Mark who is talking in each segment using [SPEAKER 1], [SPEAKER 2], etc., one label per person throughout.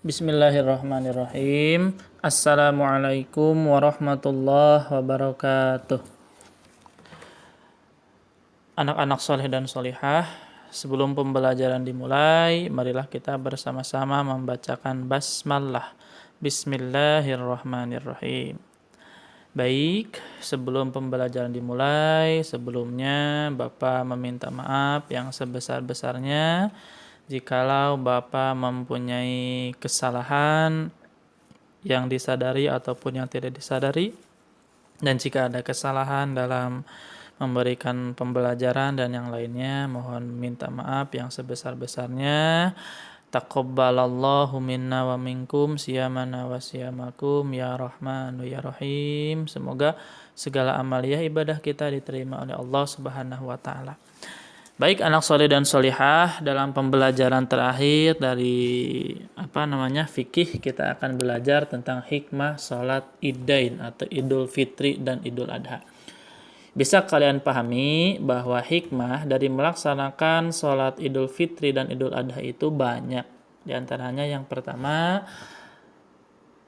[SPEAKER 1] Bismillahirrahmanirrahim. Assalamualaikum warahmatullahi wabarakatuh. Anak-anak soleh dan solihah, sebelum pembelajaran dimulai, marilah kita bersama-sama membacakan basmalah. Bismillahirrahmanirrahim. Baik, sebelum pembelajaran dimulai, sebelumnya Bapak meminta maaf yang sebesar-besarnya jikalau Bapak mempunyai kesalahan yang disadari ataupun yang tidak disadari, dan jika ada kesalahan dalam memberikan pembelajaran dan yang lainnya, mohon minta maaf yang sebesar-besarnya. Taqabbalallahu minna wa minkum siyamana wa siyamakum ya Rahmanu ya Rahim. Semoga segala amaliyah ibadah kita diterima oleh Allah Subhanahu wa taala. Baik anak soleh dan solihah, dalam pembelajaran terakhir dari fikih, kita akan belajar tentang hikmah salat Idain atau Idul Fitri dan Idul Adha. Bisa kalian pahami bahwa hikmah dari melaksanakan salat Idul Fitri dan Idul Adha itu banyak. Di antaranya yang pertama,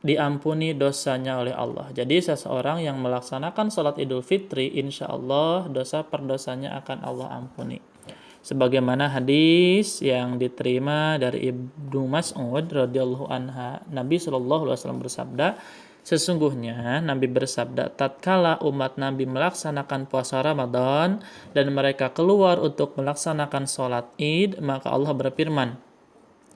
[SPEAKER 1] diampuni dosanya oleh Allah. Jadi seseorang yang melaksanakan salat Idul Fitri, insya Allah dosa perdosanya akan Allah ampuni. Sebagaimana hadis yang diterima dari Ibnu Mas'ud radhiyallahu anha, Nabi sallallahu alaihi wasallam bersabda, sesungguhnya Nabi bersabda, tatkala umat Nabi melaksanakan puasa Ramadan dan mereka keluar untuk melaksanakan sholat Id, maka Allah berfirman,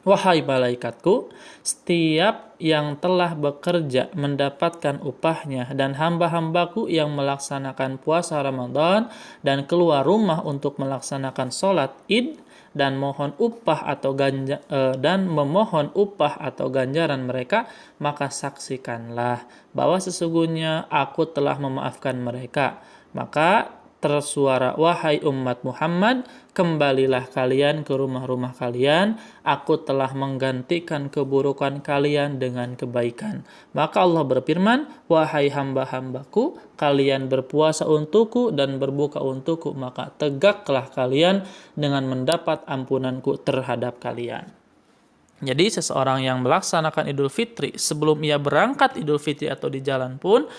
[SPEAKER 1] wahai malaikatku, setiap yang telah bekerja mendapatkan upahnya, dan hamba-hambaku yang melaksanakan puasa Ramadan dan keluar rumah untuk melaksanakan sholat Id dan memohon upah atau ganjaran mereka, maka saksikanlah bahwa sesungguhnya aku telah memaafkan mereka. Maka tersuara, wahai umat Muhammad, kembalilah kalian ke rumah-rumah kalian, aku telah menggantikan keburukan kalian dengan kebaikan. Maka Allah berfirman, wahai hamba-hambaku, kalian berpuasa untukku dan berbuka untukku, maka tegaklah kalian dengan mendapat ampunanku terhadap kalian. Jadi seseorang yang melaksanakan Idul Fitri, sebelum ia berangkat Idul Fitri atau di jalan pun,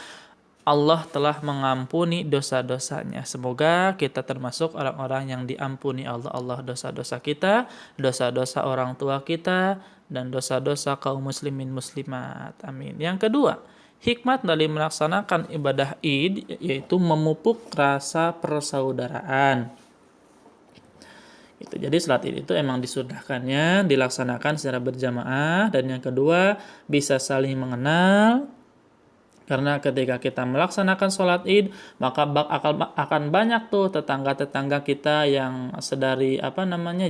[SPEAKER 1] Allah telah mengampuni dosa-dosanya. Semoga kita termasuk orang-orang yang diampuni Allah dosa-dosa kita, dosa-dosa orang tua kita, dan dosa-dosa kaum muslimin muslimat. Amin. Yang kedua, hikmat dari melaksanakan ibadah Id yaitu memupuk rasa persaudaraan. Jadi salat Id itu emang disunahkannya dilaksanakan secara berjamaah, dan yang kedua bisa saling mengenal. Karena ketika kita melaksanakan sholat Id, maka akan banyak tuh tetangga-tetangga kita yang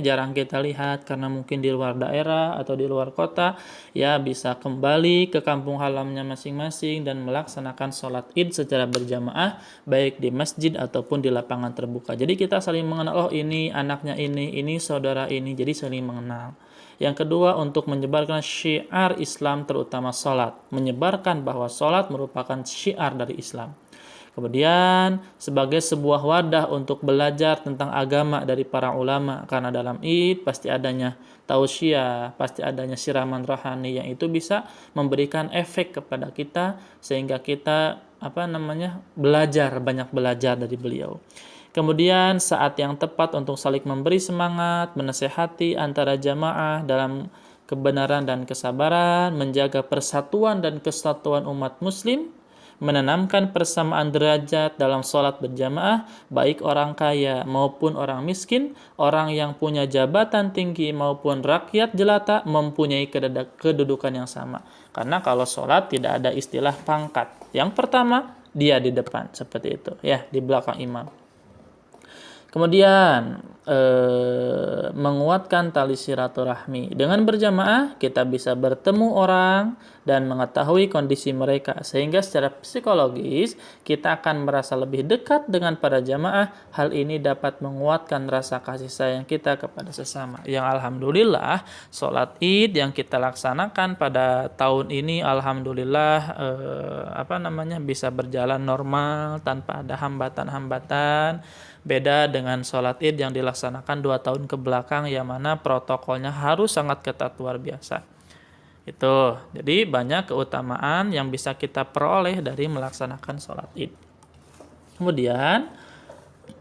[SPEAKER 1] jarang kita lihat karena mungkin di luar daerah atau di luar kota, ya bisa kembali ke kampung halamannya masing-masing dan melaksanakan sholat Id secara berjamaah, baik di masjid ataupun di lapangan terbuka. Jadi kita saling mengenal, oh ini anaknya ini saudara ini, jadi saling mengenal. Yang kedua, untuk menyebarkan syiar Islam, terutama sholat. Menyebarkan bahwa sholat merupakan syiar dari Islam. Kemudian, sebagai sebuah wadah untuk belajar tentang agama dari para ulama. Karena dalam Id pasti adanya tausiah, pasti adanya siraman rohani yang itu bisa memberikan efek kepada kita sehingga kita banyak belajar dari beliau. Kemudian saat yang tepat untuk saling memberi semangat, menasehati antara jamaah dalam kebenaran dan kesabaran, menjaga persatuan dan kesatuan umat muslim, menanamkan persamaan derajat dalam sholat berjamaah, baik orang kaya maupun orang miskin, orang yang punya jabatan tinggi maupun rakyat jelata mempunyai kedudukan yang sama. Karena kalau sholat tidak ada istilah pangkat. Yang pertama, dia di depan, seperti itu, ya, di belakang imam. Kemudian menguatkan tali silaturahmi. Dengan berjamaah kita bisa bertemu orang dan mengetahui kondisi mereka, sehingga secara psikologis kita akan merasa lebih dekat dengan para jamaah. Hal ini dapat menguatkan rasa kasih sayang kita kepada sesama. Yang alhamdulillah sholat Id yang kita laksanakan pada tahun ini alhamdulillah bisa berjalan normal tanpa ada hambatan-hambatan. Beda dengan sholat Id yang dilaksanakan 2 tahun ke belakang, yang mana protokolnya harus sangat ketat luar biasa. Itu. Jadi banyak keutamaan yang bisa kita peroleh dari melaksanakan sholat Id. Kemudian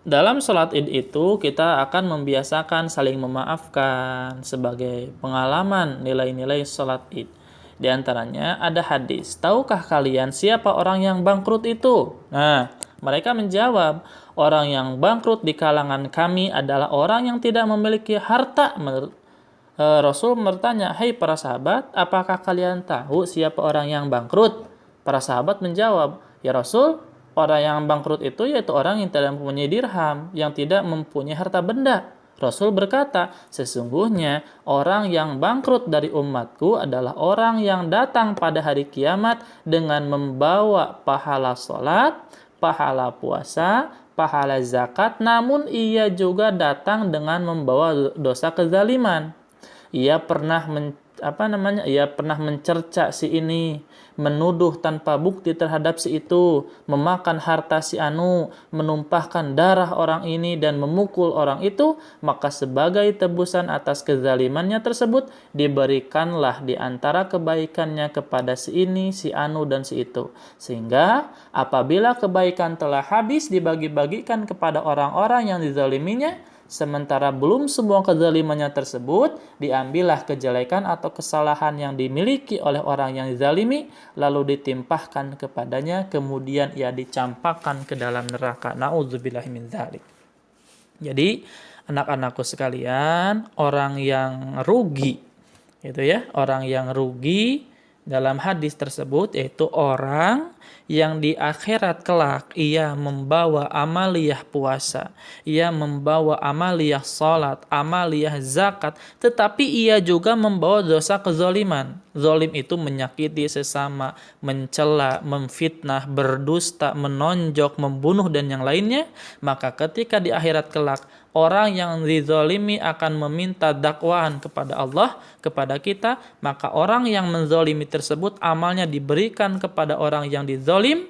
[SPEAKER 1] dalam sholat Id itu kita akan membiasakan saling memaafkan sebagai pengalaman nilai-nilai sholat Id. Di antaranya ada hadis, tahukah kalian siapa orang yang bangkrut itu? Nah, mereka menjawab, orang yang bangkrut di kalangan kami adalah orang yang tidak memiliki harta. Rasul bertanya, hai para sahabat, apakah kalian tahu siapa orang yang bangkrut? Para sahabat menjawab, ya Rasul, orang yang bangkrut itu yaitu orang yang tidak mempunyai dirham, yang tidak mempunyai harta benda. Rasul berkata, sesungguhnya orang yang bangkrut dari umatku adalah orang yang datang pada hari kiamat dengan membawa pahala sholat, pahala puasa, pahala zakat, namun ia juga datang dengan membawa dosa kezaliman. Ia pernah ia pernah mencerca si ini, menuduh tanpa bukti terhadap si itu, memakan harta si anu, menumpahkan darah orang ini dan memukul orang itu, maka sebagai tebusan atas kezalimannya tersebut diberikanlah di antara kebaikannya kepada si ini, si anu dan si itu. Sehingga apabila kebaikan telah habis dibagi-bagikan kepada orang-orang yang dizaliminya, sementara belum semua kezalimannya tersebut, diambillah kejelekan atau kesalahan yang dimiliki oleh orang yang dizalimi, lalu ditimpahkan kepadanya, kemudian ia dicampakkan ke dalam neraka. Na'udzubillahi min dzalik. Jadi, anak-anakku sekalian, orang yang rugi, orang yang rugi dalam hadis tersebut yaitu orang yang di akhirat kelak ia membawa amaliyah puasa, ia membawa amaliyah salat, amaliyah zakat, tetapi ia juga membawa dosa kezaliman. Zalim itu menyakiti sesama, mencela, memfitnah, berdusta, menonjok, membunuh dan yang lainnya. Maka ketika di akhirat kelak orang yang dizalimi akan meminta dakwaan kepada Allah, kepada kita, maka orang yang menzalimi tersebut amalnya diberikan kepada orang yang dizalim.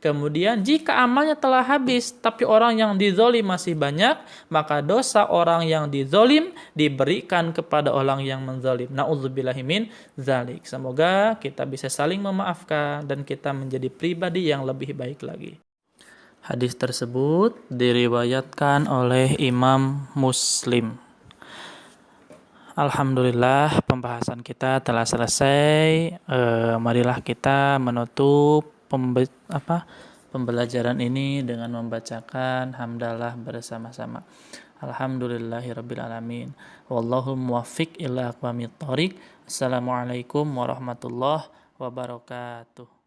[SPEAKER 1] Kemudian jika amalnya telah habis tapi orang yang dizalim masih banyak, maka dosa orang yang dizalim diberikan kepada orang yang menzalim. Na'udzubillahi min dzalik. Semoga kita bisa saling memaafkan dan kita menjadi pribadi yang lebih baik lagi. Hadis tersebut diriwayatkan oleh Imam Muslim. Alhamdulillah, pembahasan kita telah selesai. Marilah kita menutup pembelajaran ini dengan membacakan hamdalah bersama-sama. Alhamdulillahirabbil alamin. Wallahul muwaffiq ila aqwamit thoriq. Assalamualaikum warahmatullahi wabarakatuh.